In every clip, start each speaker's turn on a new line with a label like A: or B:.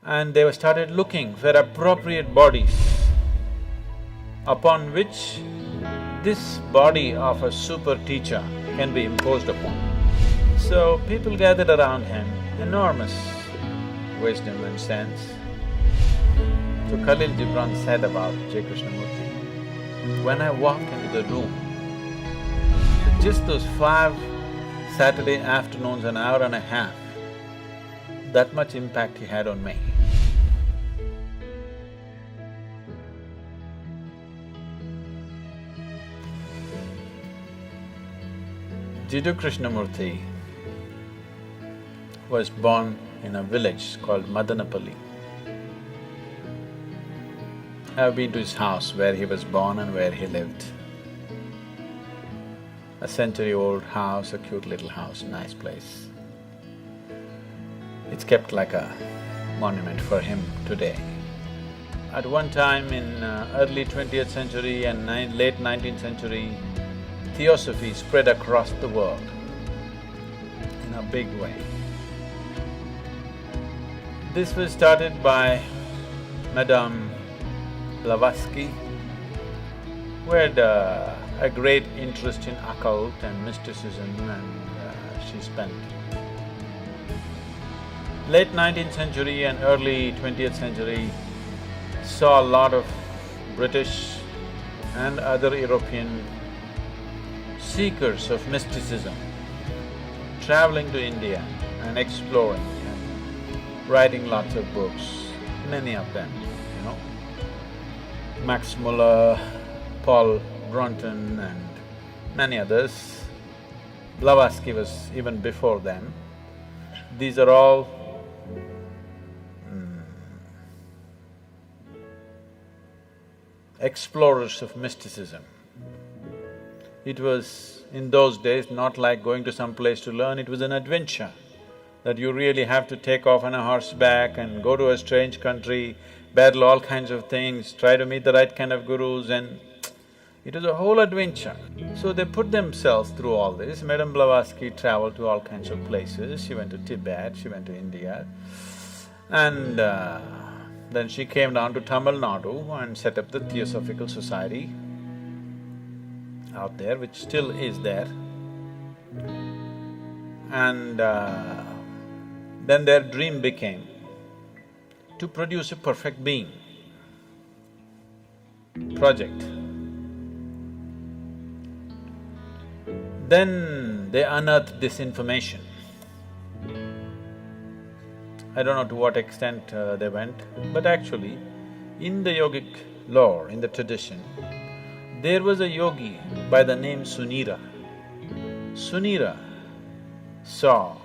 A: and they started looking for appropriate bodies upon which this body of a super teacher can be imposed upon. So people gathered around him, enormous wisdom and sense. So Khalil Gibran said about Jiddu Krishnamurti, when I walk into the room, just those 5 Saturday afternoons, an hour and a half, that much impact he had on me. Jiddu Krishnamurti was born in a village called Madanapalli. I've been to his house where he was born and where he lived. A century-old house, a cute little house, nice place. It's kept like a monument for him today. At one time in early 20th century and late 19th century, Theosophy spread across the world in a big way. This was started by Madame Blavatsky, who had a great interest in occult and mysticism, and she spent late 19th century and early 20th century saw a lot of British and other European seekers of mysticism traveling to India and exploring and writing lots of books, many of them, you know. Max Muller, Paul Brunton and many others. Blavatsky was even before them. These are all explorers of mysticism. It was, in those days, not like going to some place to learn, it was an adventure that you really have to take off on a horseback and go to a strange country, battle all kinds of things, try to meet the right kind of gurus, and it was a whole adventure. So they put themselves through all this. Madame Blavatsky traveled to all kinds of places. She went to Tibet, she went to India, and then she came down to Tamil Nadu and set up the Theosophical Society out there, which still is there. And then their dream became to produce a perfect being project. Then they unearthed this information. I don't know to what extent they went, but actually, in the yogic lore, in the tradition, there was a yogi by the name Sunira. Sunira saw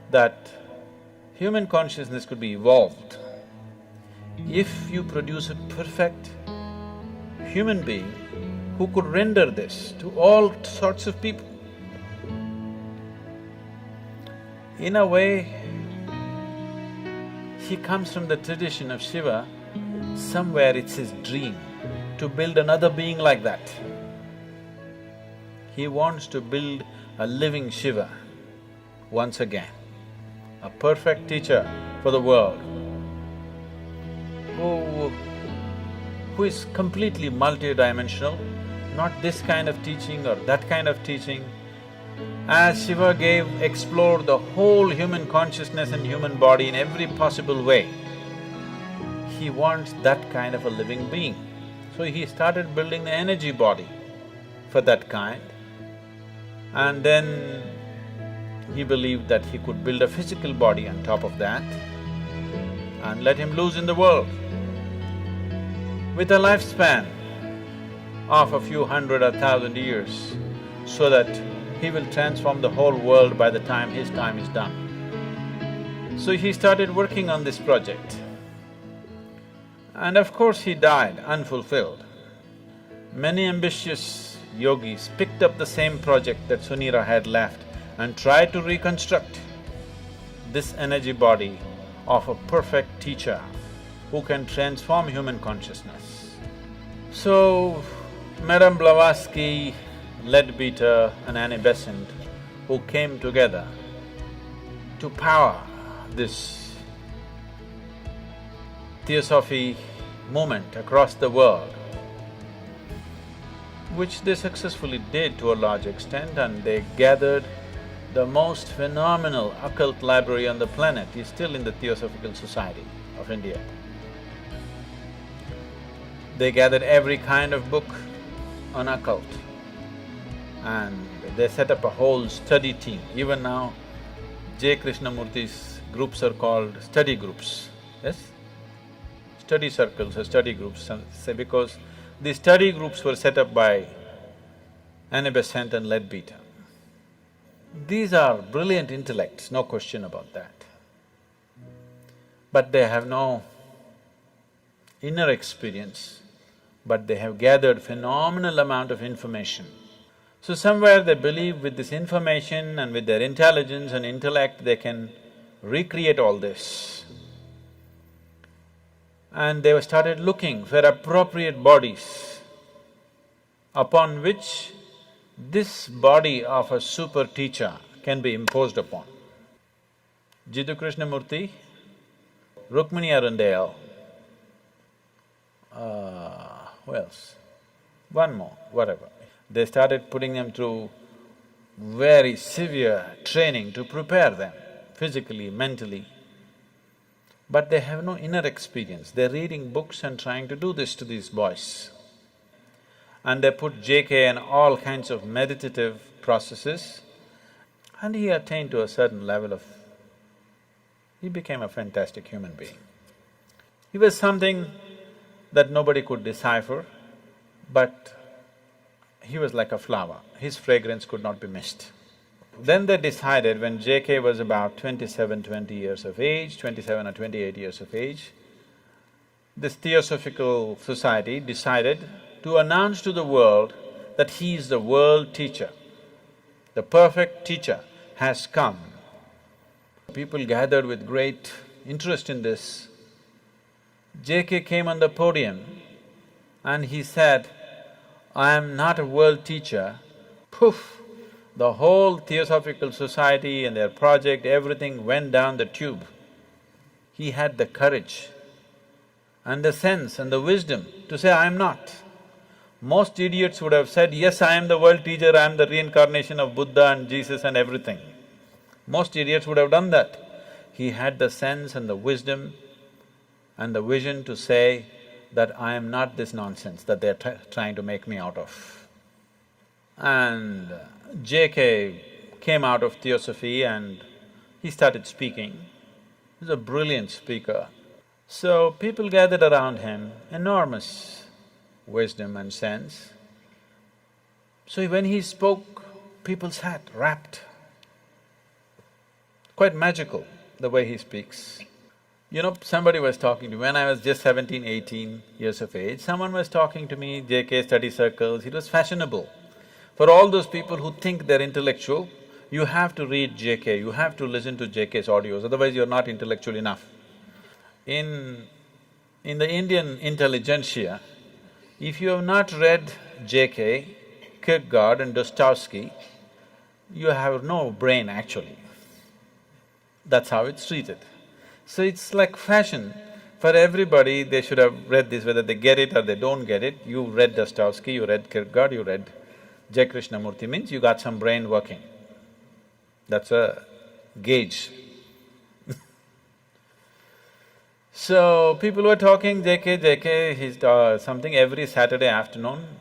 A: that human consciousness could be evolved if you produce a perfect human being who could render this to all sorts of people. In a way, he comes from the tradition of Shiva. Somewhere it's his dream to build another being like that. He wants to build a living Shiva once again, a perfect teacher for the world, who is completely multidimensional, not this kind of teaching or that kind of teaching. As Shiva explored the whole human consciousness and human body in every possible way, he wants that kind of a living being. So he started building the energy body for that kind, and then he believed that he could build a physical body on top of that and let him loose in the world with a lifespan of a few hundred or 1,000 years, so that he will transform the whole world by the time his time is done. So he started working on this project. And of course he died unfulfilled. Many ambitious yogis picked up the same project that Sunira had left and tried to reconstruct this energy body of a perfect teacher who can transform human consciousness. So, Madame Blavatsky, Leadbeater and Annie Besant, who came together to power this theosophy movement across the world, which they successfully did to a large extent, and they gathered the most phenomenal occult library on the planet is still in the Theosophical Society of India. They gathered every kind of book on occult and they set up a whole study team. Even now, Jiddu Krishnamurti's groups are called study groups, yes? Study circles or study groups, because these study groups were set up by Annie Besant and Leadbeater. These are brilliant intellects, no question about that. But they have no inner experience, but they have gathered phenomenal amount of information. So somewhere they believe with this information and with their intelligence and intellect, they can recreate all this. And they started looking for appropriate bodies upon which this body of a super teacher can be imposed upon. Jiddu Krishnamurti, Rukmini Arundale, who else? One more, whatever. They started putting them through very severe training to prepare them physically, mentally. But they have no inner experience. They're reading books and trying to do this to these boys. And they put JK in all kinds of meditative processes, and he attained to a certain level of… he became a fantastic human being. He was something that nobody could decipher, but he was like a flower, his fragrance could not be missed. Then they decided, when JK was about 20 years of age, 27 or 28 years of age, this Theosophical Society decided to announce to the world that he is the world teacher. The perfect teacher has come. People gathered with great interest in this. JK came on the podium and he said, "I am not a world teacher." Poof! The whole Theosophical Society and their project, everything went down the tube. He had the courage and the sense and the wisdom to say, "I am not." Most idiots would have said, "Yes, I am the world teacher, I am the reincarnation of Buddha and Jesus and everything." Most idiots would have done that. He had the sense and the wisdom and the vision to say that I am not this nonsense that they're trying to make me out of. And JK came out of Theosophy and he started speaking. He's a brilliant speaker. So people gathered around him, enormous wisdom and sense. So when he spoke, people sat rapt. Quite magical, the way he speaks. You know, somebody was talking to me, when I was just 17, 18 years of age, someone was talking to me, JK study circles, it was fashionable. For all those people who think they're intellectual, you have to read JK, you have to listen to JK's audios, otherwise you're not intellectual enough. In the Indian intelligentsia, if you have not read JK, Kierkegaard and Dostoevsky, you have no brain actually. That's how it's treated. So it's like fashion. For everybody, they should have read this, whether they get it or they don't get it. You read Dostoevsky, you read Kierkegaard, you read Jiddu Krishnamurti, means you got some brain working. That's a gauge. So, people were talking, JK, he's something every Saturday afternoon,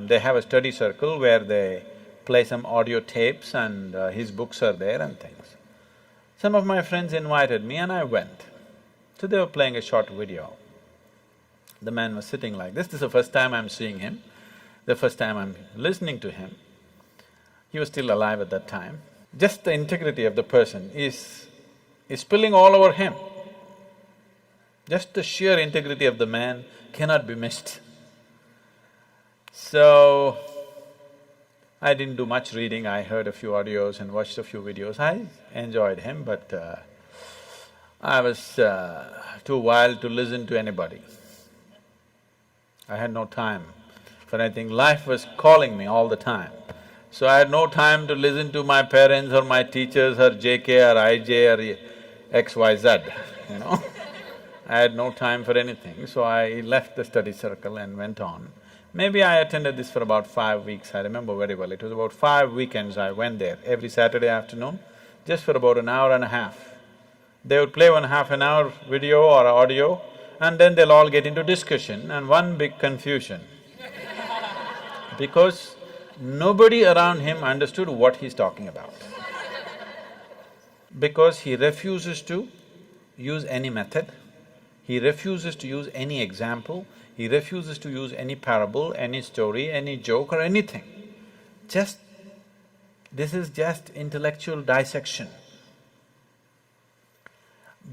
A: they have a study circle where they play some audio tapes and his books are there and things. Some of my friends invited me and I went. So they were playing a short video. The man was sitting like this is the first time I'm seeing him, the first time I'm listening to him. He was still alive at that time. Just the integrity of the person is spilling all over him. Just the sheer integrity of the man cannot be missed. So, I didn't do much reading, I heard a few audios and watched a few videos. I enjoyed him, but I was too wild to listen to anybody. I had no time for anything. Life was calling me all the time. So I had no time to listen to my parents or my teachers or JK or IJ or XYZ, you know. I had no time for anything, so I left the study circle and went on. Maybe I attended this for about 5 weeks, I remember very well. It was about 5 weekends I went there, every Saturday afternoon, just for about an hour and a half. They would play one half an hour video or audio, and then they'll all get into discussion and one big confusion. Because nobody around him understood what he's talking about. Because he refuses to use any method, he refuses to use any example, he refuses to use any parable, any story, any joke or anything. This is just intellectual dissection.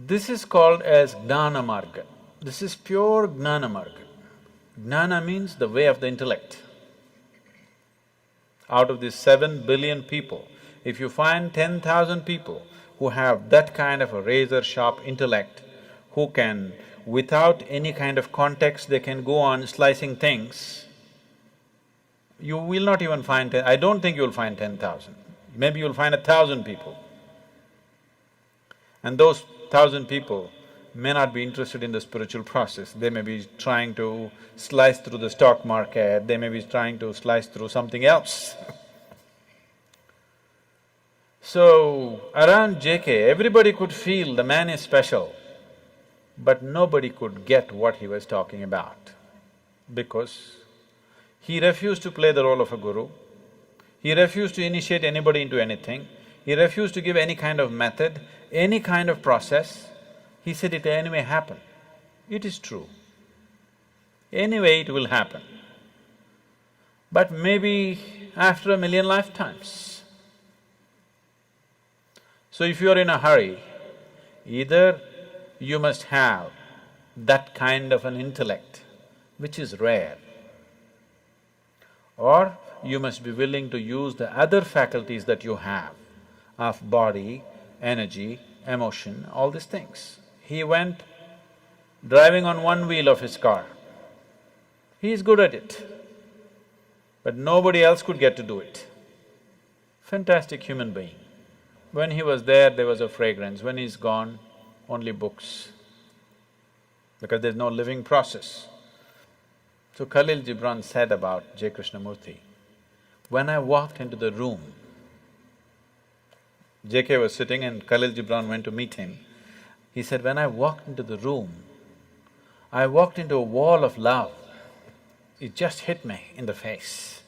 A: This is called as Gnana Marga. This is pure Gnana Marga. Gnana means the way of the intellect. Out of these 7 billion people, if you find 10,000 people who have that kind of a razor-sharp intellect, who can, without any kind of context, they can go on slicing things, you will not even find I don't think you'll find 10,000. Maybe you'll find 1,000 people. And those 1,000 people may not be interested in the spiritual process, they may be trying to slice through the stock market, they may be trying to slice through something else. So, around JK, everybody could feel the man is special, but nobody could get what he was talking about, because he refused to play the role of a guru, he refused to initiate anybody into anything, he refused to give any kind of method, any kind of process. He said it anyway happen. It is true. Anyway it will happen. But maybe after 1,000,000 lifetimes. So if you are in a hurry, either you must have that kind of an intellect, which is rare, or you must be willing to use the other faculties that you have of body, energy, emotion, all these things. He went driving on one wheel of his car. He is good at it, but nobody else could get to do it. Fantastic human being. When he was there was a fragrance, when he's gone, only books, because there's no living process. So Khalil Gibran said about J. Krishnamurti, when I walked into the room, JK was sitting and Khalil Gibran went to meet him. He said, when I walked into the room, I walked into a wall of love. It just hit me in the face.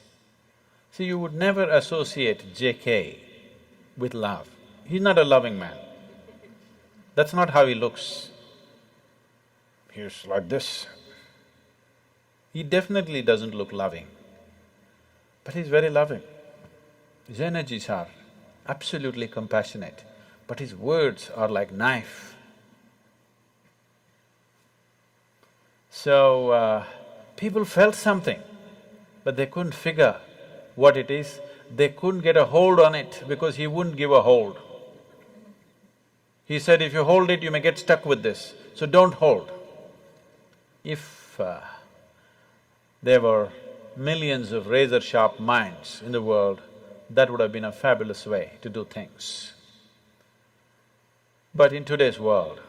A: See, you would never associate JK with love. He's not a loving man. That's not how he looks. He's like this. He definitely doesn't look loving, but he's very loving. His energies are absolutely compassionate, but his words are like knife. So, people felt something, but they couldn't figure what it is. They couldn't get a hold on it because he wouldn't give a hold. He said, if you hold it, you may get stuck with this, so don't hold. If there were millions of razor-sharp minds in the world, that would have been a fabulous way to do things. But in today's world,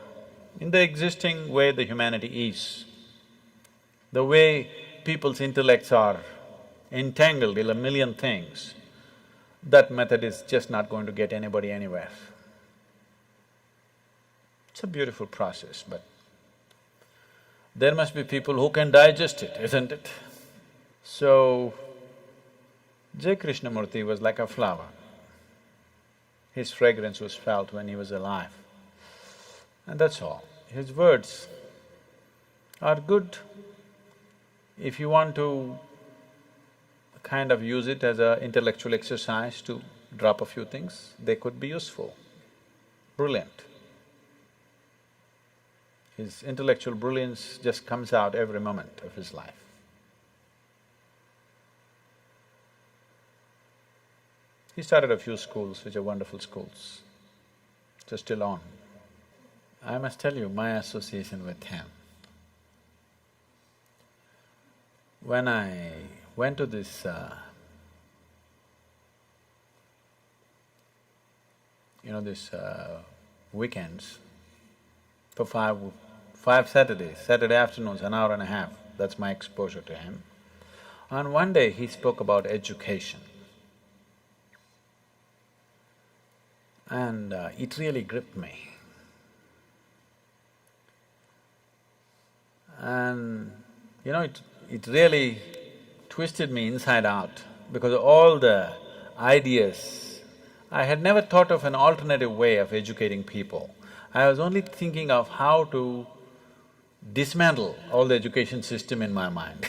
A: in the existing way the humanity is, the way people's intellects are entangled in 1,000,000 things, that method is just not going to get anybody anywhere. It's a beautiful process, but there must be people who can digest it, isn't it? So, J. Krishnamurti was like a flower. His fragrance was felt when he was alive, and that's all. His words are good. If you want to kind of use it as an intellectual exercise to drop a few things, they could be useful, brilliant. His intellectual brilliance just comes out every moment of his life. He started a few schools, which are wonderful schools, which are still on. I must tell you my association with him. When I went to this weekends for 5 Saturdays, Saturday afternoons, an hour and a half, that's my exposure to him. And one day he spoke about education. And it really gripped me. And it really twisted me inside out because all the ideas, I had never thought of an alternative way of educating people. I was only thinking of how to dismantle all the education system in my mind.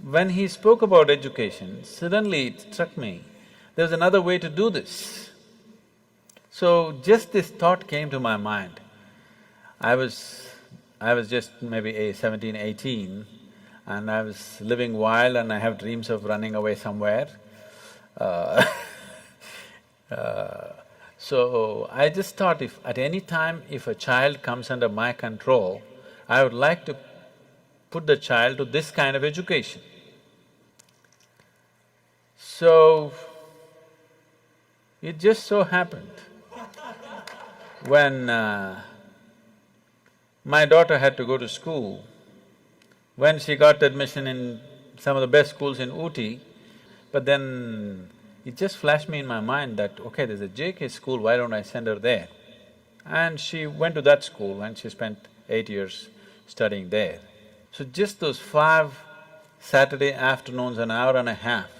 A: When he spoke about education, suddenly it struck me, there's another way to do this. So just this thought came to my mind. I was just maybe 17, 18, and I was living wild and I have dreams of running away somewhere. So I just thought if at any time if a child comes under my control, I would like to put the child to this kind of education. So, it just so happened, when my daughter had to go to school, when she got admission in some of the best schools in Ooty, but then it just flashed me in my mind that, okay, there's a JK school, why don't I send her there? And she went to that school and she spent 8 years studying there. So just those 5 Saturday afternoons, an hour and a half,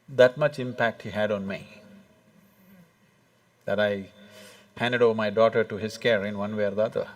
A: that much impact he had on me, that I handed over my daughter to his care in one way or the other.